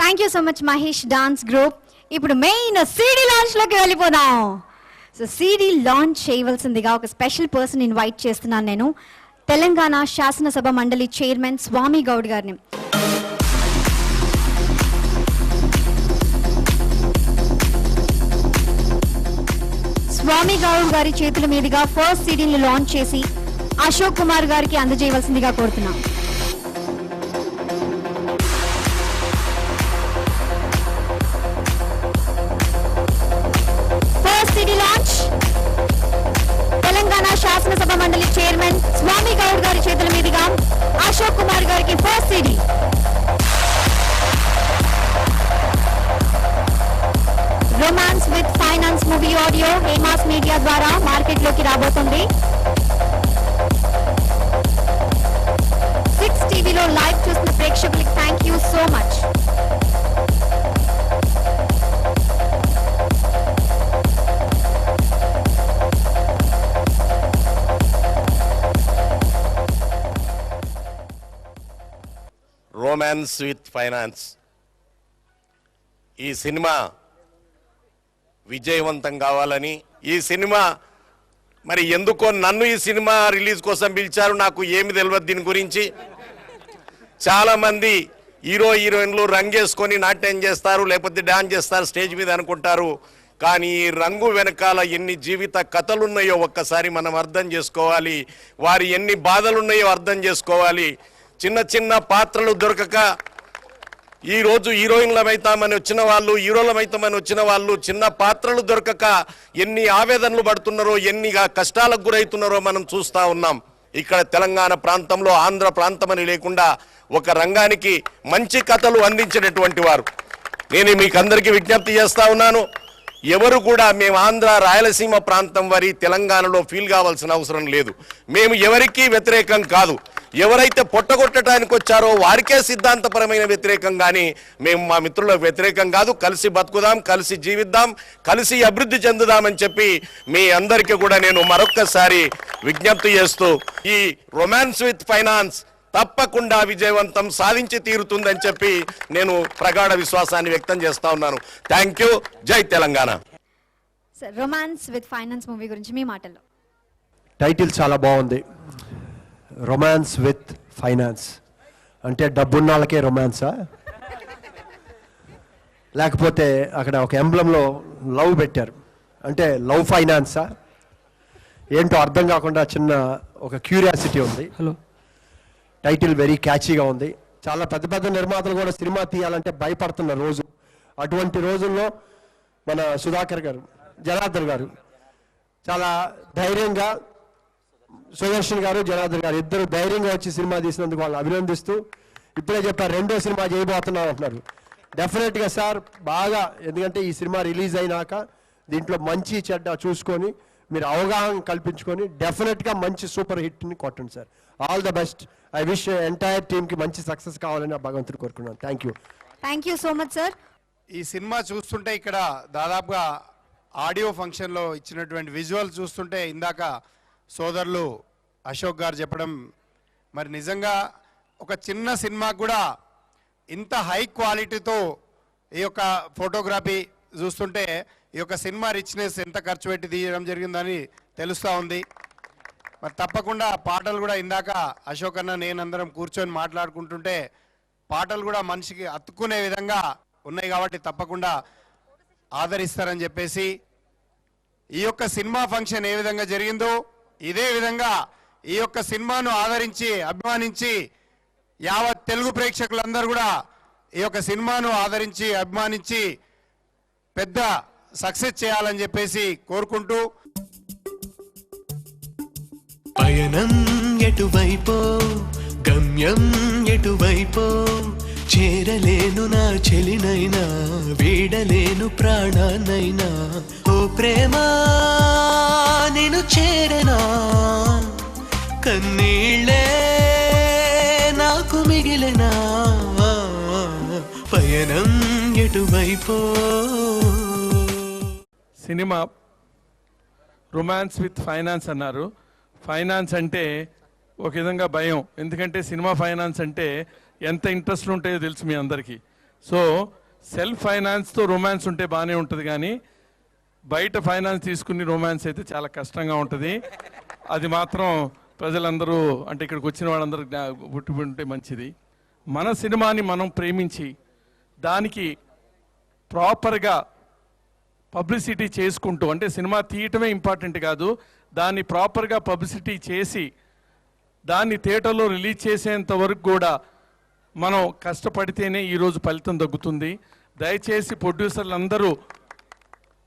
Thank you so much Mahesh dance group. ఇప్పుడు main CD launch లోకి వెళ్ళిపోదాం. సో సిడి లాంచ్ చేయవలసిందిగా ఒక స్పెషల్ పర్సన్ ఇన్వైట్ చేస్తున్నాను నేను, తెలంగాణ శాసనసభ మండలి చైర్మన్ స్వామి గౌడ్ గారిని. స్వామి గౌడ్ గారి చేతుల మీదుగా ఫస్ట్ సిడీని లాంచ్ చేసి అశోక్ కుమార్ గారికి అందజేయవలసిందిగా కోరుతున్నాం. ఫస్ట్ సిడీ లాంచ్ తెలంగాణ శాసనసభ మండలి చైర్మన్ స్వామి గౌడ్ గారి చేతుల మీదుగా అశోక్ కుమార్ గారికి first CD. Romance with finance movie audio Hema's media ద్వారా మార్కెట్ లోకి రాబోతుంది. 6 టీవీలో లైవ్ చూస్తున్న ప్రేక్షకులకి thank you so much. Romance with finance ఈ సినిమా విజయవంతం కావాలని, ఈ సినిమా మరి ఎందుకో నన్ను ఈ సినిమా రిలీజ్ కోసం పిలిచారు, నాకు ఏమి తెలియదు దీని గురించి. చాలామంది హీరోయిన్లు రంగేసుకొని నాట్యం చేస్తారు, లేకపోతే డాన్స్ చేస్తారు స్టేజ్ మీద అనుకుంటారు. కానీ ఈ రంగు వెనకాల ఎన్ని జీవిత కథలున్నాయో ఒక్కసారి మనం అర్థం చేసుకోవాలి. వారి ఎన్ని బాధలున్నాయో అర్థం చేసుకోవాలి. చిన్న చిన్న పాత్రలు దొరకక ఈరోజు హీరోయిన్లమైతామని వచ్చిన వాళ్ళు, హీరోలమైతామని వచ్చిన వాళ్ళు చిన్న పాత్రలు దొరకక ఎన్ని ఆవేదనలు పడుతున్నారో, ఎన్ని కష్టాలకు గురవుతున్నారో మనం చూస్తూ ఉన్నాం. ఇక్కడ తెలంగాణ ప్రాంతంలో ఆంధ్ర ప్రాంతం అని లేకుండా ఒక రంగానికి మంచి కథలు అందించినటువంటి వారు. నేను మీకు అందరికీ విజ్ఞప్తి చేస్తా ఉన్నాను, ఎవరు కూడా మేము ఆంధ్ర రాయలసీమ ప్రాంతం వారి తెలంగాణలో ఫీల్ కావాల్సిన అవసరం లేదు. మేము ఎవరికీ వ్యతిరేకం కాదు. ఎవరైతే పొట్టగొట్టడానికి వచ్చారో వారికే సిద్ధాంతపరమైన వ్యతిరేకం, కానీ మేము మా మిత్రులకు వ్యతిరేకం కాదు. కలిసి బతుకుదాం, కలిసి జీవిద్దాం, కలిసి అభివృద్ధి చెందుదామని చెప్పి మీ అందరికీ కూడా నేను మరొక్కసారి విజ్ఞప్తి చేస్తూ ఈ రొమాన్స్ విత్ ఫైనాన్స్ తప్పకుండా విజయవంతం సాధించి తీరుతుందని చెప్పి నేను ప్రగాఢ విశ్వాసాన్ని వ్యక్తం చేస్తా ఉన్నాను. Thank you. జై Telangana. Romance with finance movie గురించి మీ మాటల్లో. టైటిల్ చాలా బాగుంది, రొమాన్స్ విత్ ఫైనాన్స్. అంటే డబ్బున్న వాళ్ళకే రొమాన్సా, లేకపోతే అక్కడ ఒక ఎంబ్లంలో లవ్ పెట్టారు అంటే లవ్ ఫైనాన్సా ఏంటో అర్థం కాకుండా చిన్న ఒక క్యూరియాసిటీ ఉంది. హలో, టైటిల్ వెరీ క్యాచీగా ఉంది. చాలా పెద్ద పెద్ద నిర్మాతలు కూడా సినిమా తీయాలంటే భయపడుతున్న రోజు. అటువంటి రోజుల్లో మన సుధాకర్ గారు, జనార్దన్ గారు చాలా ధైర్యంగా, సుదర్శన్ గారు, జనార్దన్ గారు ఇద్దరు ధైర్యంగా వచ్చి సినిమా తీసినందుకు వాళ్ళని అభినందిస్తూ, ఇప్పుడే చెప్పారు రెండో సినిమా చేయబోతున్నాం అంటున్నారు. డెఫినెట్గా సార్ బాగా, ఎందుకంటే ఈ సినిమా రిలీజ్ అయినాక దీంట్లో మంచి చెడ్డ చూసుకొని మీరు అవగాహన కల్పించుకొని డెఫినెట్గా మంచి సూపర్ హిట్ని కొట్టండి sir. All the best. I wish entire టీమ్కి మంచి సక్సెస్ కావాలని భగవంతుడు కోరుకున్నాను. Thank you. Thank you so much sir. ఈ సినిమా చూస్తుంటే ఇక్కడ దాదాపుగా ఆడియో ఫంక్షన్లో ఇచ్చినటువంటి విజువల్ చూస్తుంటే ఇందాక సోదరులు అశోక్ గారు చెప్పడం, మరి నిజంగా ఒక చిన్న సినిమాకు కూడా ఇంత హై క్వాలిటీతో ఈ యొక్క ఫోటోగ్రఫీ చూస్తుంటే ఈ యొక్క సినిమా రిచ్నెస్ ఎంత ఖర్చు పెట్టి తీయడం జరిగిందని తెలుస్తూ ఉంది. మరి తప్పకుండా పాటలు కూడా ఇందాక అశోక్ అన్న నేను అందరం కూర్చొని మాట్లాడుకుంటుంటే పాటలు కూడా మనిషికి అతుక్కునే విధంగా ఉన్నాయి కాబట్టి తప్పకుండా ఆదరిస్తారని చెప్పేసి ఈ యొక్క సినిమా ఫంక్షన్ ఏ విధంగా జరిగిందో ఇదే విధంగా ఈ యొక్క సినిమాను ఆదరించి అభిమానించి యావత్ తెలుగు ప్రేక్షకులందరూ కూడా ఈ యొక్క సినిమాను ఆదరించి అభిమానించి పెద్ద సక్సెస్ చేయాలని చెప్పేసి కోరుకుంటూ, పయనం ఎటువైపో గమ్యం ఎటువైపో చేరలేను నా చెలినైనా వీడలేను ప్రాణానైనా ఓ ప్రేమ నేను చేరనా కన్నీళ్ళే నాకు మిగిలినా పయనం ఎటువైపో. సినిమా రొమాన్స్ విత్ ఫైనాన్స్ అన్నారు. ఫైనాన్స్ అంటే ఒక విధంగా భయం, ఎందుకంటే సినిమా ఫైనాన్స్ అంటే ఎంత ఇంట్రెస్ట్ ఉంటాయో తెలుసు మీ అందరికీ. సో సెల్ఫ్ ఫైనాన్స్తో రొమాన్స్ ఉంటే బాగానే ఉంటుంది, కానీ బయట ఫైనాన్స్ తీసుకుని రొమాన్స్ అయితే చాలా కష్టంగా ఉంటుంది. అది మాత్రం ప్రజలందరూ, అంటే ఇక్కడికి వచ్చిన వాళ్ళందరూ పుట్టుకుంటే మంచిది. మన సినిమాని మనం ప్రేమించి దానికి ప్రాపర్గా పబ్లిసిటీ చేసుకుంటూ, అంటే సినిమా తీయటమే ఇంపార్టెంట్ కాదు, దాన్ని ప్రాపర్గా పబ్లిసిటీ చేసి దాన్ని థియేటర్లో రిలీజ్ చేసేంత వరకు కూడా మనం కష్టపడితేనే ఈరోజు ఫలితం దక్కుతుంది. దయచేసి ప్రొడ్యూసర్లు అందరూ,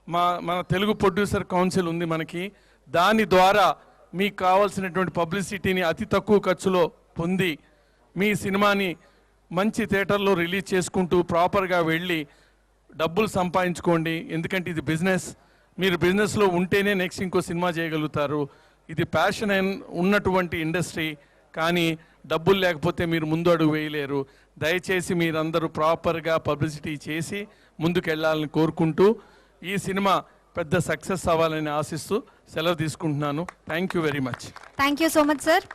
మన తెలుగు ప్రొడ్యూసర్ కౌన్సిల్ ఉంది మనకి, దాని ద్వారా మీకు కావాల్సినటువంటి పబ్లిసిటీని అతి తక్కువ ఖర్చులో పొంది మీ సినిమాని మంచి థియేటర్లో రిలీజ్ చేసుకుంటూ ప్రాపర్గా వెళ్ళి డబ్బులు సంపాదించుకోండి. ఎందుకంటే ఇది బిజినెస్. మీరు బిజినెస్లో ఉంటేనే నెక్స్ట్ ఇంకో సినిమా చేయగలుగుతారు. ఇది ప్యాషన్ ఉన్నటువంటి ఇండస్ట్రీ, కానీ డబ్బులు లేకపోతే మీరు ముందు అడుగు వేయలేరు. దయచేసి మీరందరూ ప్రాపర్గా పబ్లిసిటీ చేసి ముందుకు వెళ్ళాలని కోరుకుంటూ ఈ సినిమా పెద్ద సక్సెస్ అవ్వాలని ఆశిస్తూ సెలవు తీసుకుంటున్నాను. Thank you very much. Thank you so much sir.